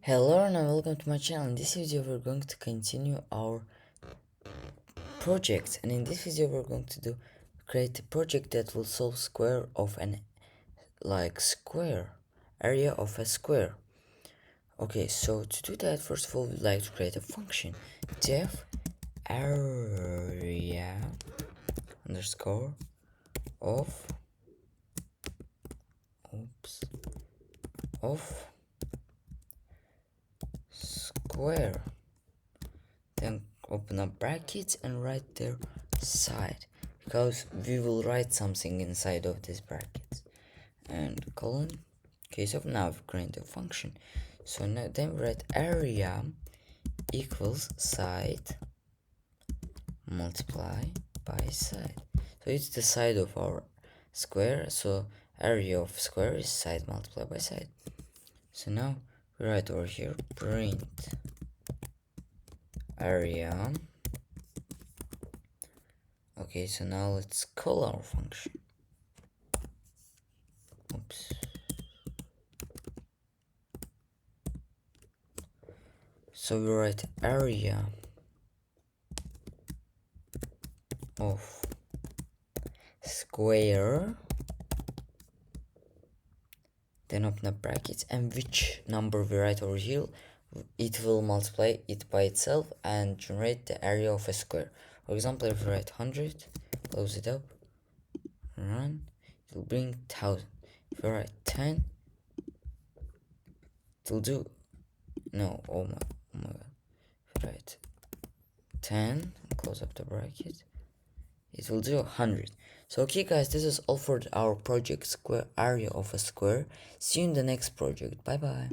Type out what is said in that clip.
Hello and welcome to my channel. In this video we're going to continue our project, and in this video we're going to create a project that will solve square of an square area of a square. Okay, so to do that, first of all we'd like to create a function def area underscore of square, then open up brackets and write their side, because we will write something inside of this brackets, and colon. Okay, so now we've created a function. So now then we write area equals side multiply by side. So it's the side of our square, so area of square is side multiplied by side. So now we write over here print area. Okay, so now let's call our function. Oops. So we write area of square, then open up brackets, and which number we write over here, it will multiply it by itself and generate the area of a square. For example, if we write 100, close it up, run, it will bring 1000. If we write 10, it will do, no, oh my god. If we write 10, close up the bracket, it will do 100. So okay guys, this is all for our project square area of a square. See you in the next project. Bye bye.